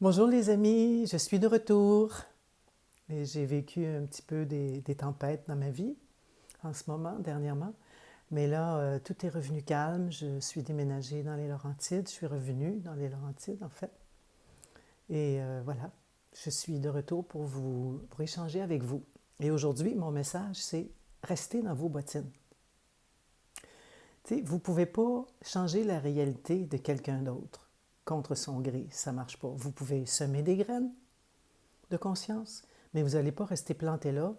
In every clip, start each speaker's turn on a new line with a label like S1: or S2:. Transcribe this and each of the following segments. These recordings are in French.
S1: Bonjour les amis, je suis de retour. Et j'ai vécu un petit peu des tempêtes dans ma vie en ce moment, dernièrement. Mais là, tout est revenu calme. Je suis déménagée dans les Laurentides. Je suis revenue dans les Laurentides, en fait. Et voilà, je suis de retour pour échanger avec vous. Et aujourd'hui, mon message, c'est restez dans vos bottines. Tu sais, vous ne pouvez pas changer la réalité de quelqu'un d'autre contre son gré. Ça ne marche pas. Vous pouvez semer des graines de conscience, mais vous n'allez pas rester planté là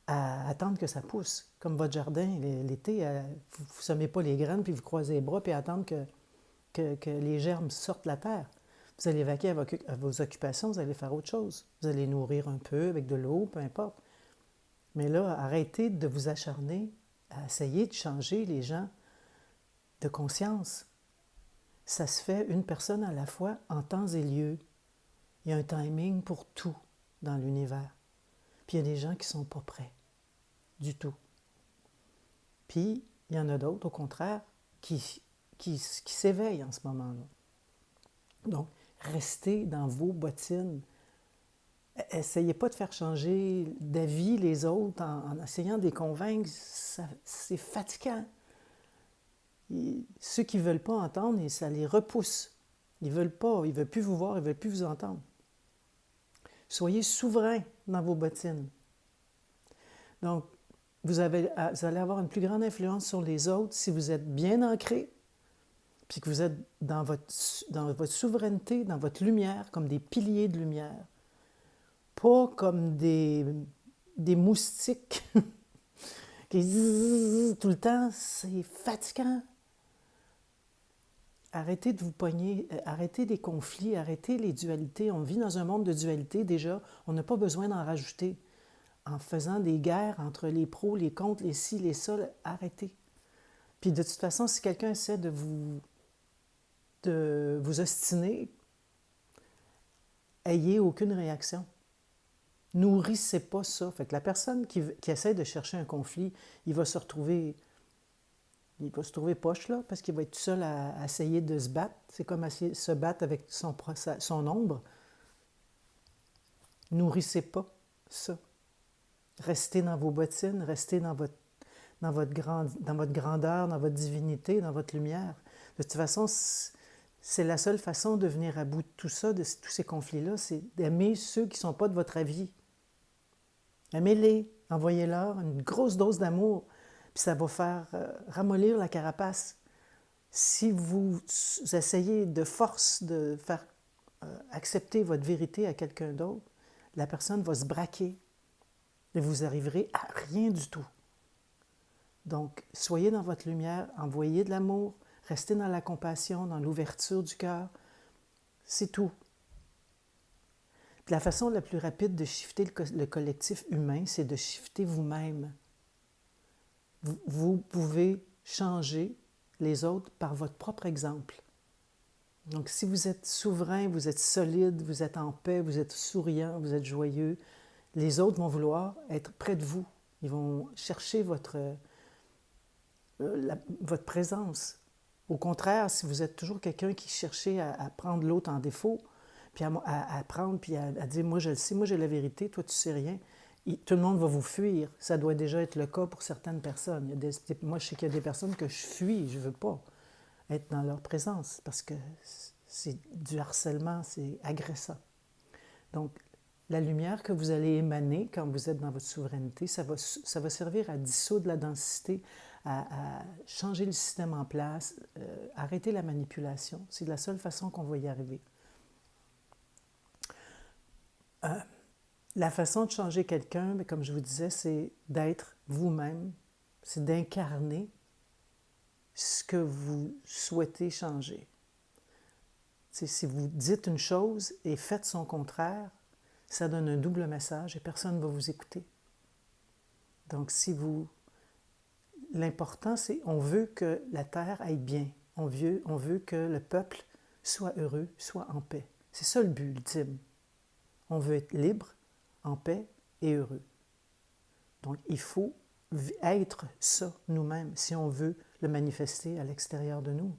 S1: à attendre que ça pousse. Comme votre jardin, l'été, vous ne semez pas les graines, puis vous croisez les bras, puis attendre que les germes sortent de la terre. Vous allez vaquer à vos occupations, vous allez faire autre chose. Vous allez nourrir un peu avec de l'eau, peu importe. Mais là, arrêtez de vous acharner à essayer de changer les gens de conscience. Ça se fait une personne à la fois en temps et lieu. Il y a un timing pour tout dans l'univers. Puis il y a des gens qui ne sont pas prêts du tout. Puis il y en a d'autres, au contraire, qui s'éveillent en ce moment-là. Donc, restez dans vos bottines. Essayez pas de faire changer d'avis les autres en essayant de les convaincre. C'est fatigant. Ceux qui ne veulent pas entendre, ça les repousse. Ils ne veulent pas, ils ne veulent plus vous voir, ils ne veulent plus vous entendre. Soyez souverain dans vos bottines. Donc, vous allez avoir une plus grande influence sur les autres si vous êtes bien ancré, puis que vous êtes dans votre souveraineté, dans votre lumière, comme des piliers de lumière. Pas comme des moustiques qui zzzz tout le temps, c'est fatigant. Arrêtez de vous pogner, arrêtez les conflits, arrêtez les dualités. On vit dans un monde de dualité déjà, on n'a pas besoin d'en rajouter. En faisant des guerres entre les pros, les contre, les ci, les ça, arrêtez. Puis de toute façon, si quelqu'un essaie de vous ostiner, ayez aucune réaction. Nourrissez pas ça. Fait que la personne qui essaie de chercher un conflit, il va se retrouver poche là, parce qu'il va être tout seul à essayer de se battre. C'est comme essayer de se battre avec son ombre. Nourrissez pas ça. Restez dans vos bottines, restez dans votre grandeur, dans votre divinité, dans votre lumière. De toute façon, c'est la seule façon de venir à bout de tout ça, de tous ces conflits-là, c'est d'aimer ceux qui ne sont pas de votre avis. Aimez-les, envoyez-leur une grosse dose d'amour, puis ça va faire ramollir la carapace. Si vous essayez de force de faire accepter votre vérité à quelqu'un d'autre, la personne va se braquer et vous arriverez à rien du tout. Donc, soyez dans votre lumière, envoyez de l'amour, restez dans la compassion, dans l'ouverture du cœur. C'est tout. Puis la façon la plus rapide de shifter le collectif humain, c'est de shifter vous-même. Vous pouvez changer les autres par votre propre exemple. Donc, si vous êtes souverain, vous ête solide, vous êtes en paix, vous êtes souriant, vous êtes joyeux, les autres vont vouloir être près de vous. Ils vont chercher votre présence. Au contraire, si vous êtes toujours quelqu'un qui cherchait à prendre l'autre en défaut, puis à prendre, puis à dire, moi je le sais, moi j'ai la vérité, toi tu sais rien, tout le monde va vous fuir. Ça doit déjà être le cas pour certaines personnes. Moi, je sais qu'il y a des personnes que je fuis, je ne veux pas être dans leur présence, parce que c'est du harcèlement, c'est agressant. Donc, la lumière que vous allez émaner quand vous êtes dans votre souveraineté, ça va servir à dissoudre la densité, à changer le système en place, arrêter la manipulation. C'est la seule façon qu'on va y arriver. La façon de changer quelqu'un, comme je vous disais, c'est d'être vous-même, c'est d'incarner ce que vous souhaitez changer. Si vous dites une chose et faites son contraire, ça donne un double message et personne ne va vous écouter. Donc, l'important, c'est on veut que la terre aille bien. On veut que le peuple soit heureux, soit en paix. C'est ça le but ultime. On veut être libre, en paix et heureux. Donc, il faut être ça nous-mêmes si on veut le manifester à l'extérieur de nous.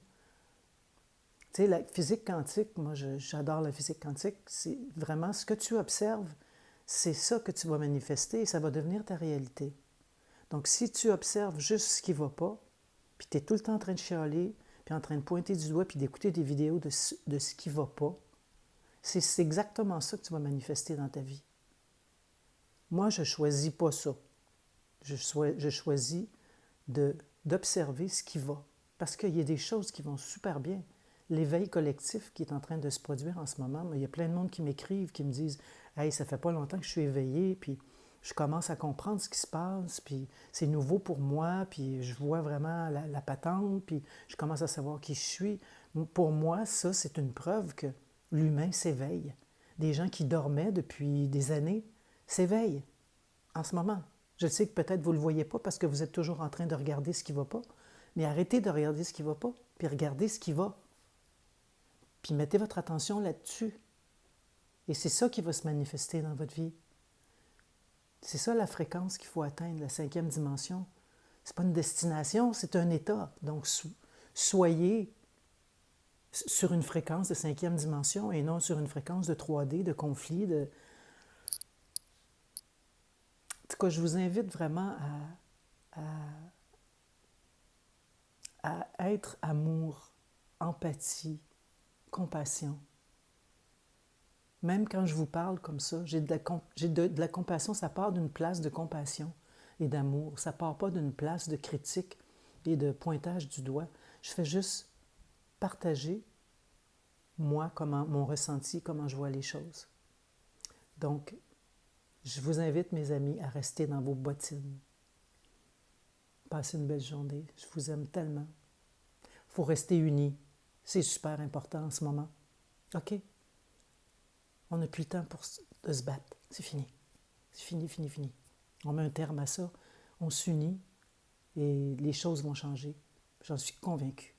S1: Tu sais, la physique quantique, moi j'adore la physique quantique, c'est vraiment ce que tu observes, c'est ça que tu vas manifester et ça va devenir ta réalité. Donc si tu observes juste ce qui ne va pas, puis tu es tout le temps en train de chialer, puis en train de pointer du doigt, puis d'écouter des vidéos de ce qui ne va pas, c'est exactement ça que tu vas manifester dans ta vie. Moi, je ne choisis pas ça. Je choisis d'observer ce qui va. Parce qu'il y a des choses qui vont super bien. L'éveil collectif qui est en train de se produire en ce moment, il y a plein de monde qui m'écrivent, qui me disent « Hey, ça fait pas longtemps que je suis éveillé, puis je commence à comprendre ce qui se passe, puis c'est nouveau pour moi, puis je vois vraiment la patente, puis je commence à savoir qui je suis. » Pour moi, ça, c'est une preuve que l'humain s'éveille. Des gens qui dormaient depuis des années s'éveillent en ce moment. Je sais que peut-être vous ne le voyez pas parce que vous êtes toujours en train de regarder ce qui ne va pas, mais arrêtez de regarder ce qui ne va pas, puis regardez ce qui va. Puis mettez votre attention là-dessus. Et c'est ça qui va se manifester dans votre vie. C'est ça la fréquence qu'il faut atteindre, la 5e dimension. Ce n'est pas une destination, c'est un état. Donc, soyez sur une fréquence de 5e dimension et non sur une fréquence de 3D, de conflit, de... En tout cas, je vous invite vraiment à être amour, empathie, compassion. Même quand je vous parle comme ça, j'ai de la compassion, ça part d'une place de compassion et d'amour. Ça ne part pas d'une place de critique et de pointage du doigt. Je fais juste partager, moi, comment mon ressenti, comment je vois les choses. Donc, je vous invite, mes amis, à rester dans vos bottines. Passez une belle journée. Je vous aime tellement. Il faut rester unis. C'est super important en ce moment. OK? On n'a plus le temps de se battre. C'est fini. C'est fini, fini, fini. On met un terme à ça. On s'unit et les choses vont changer. J'en suis convaincue.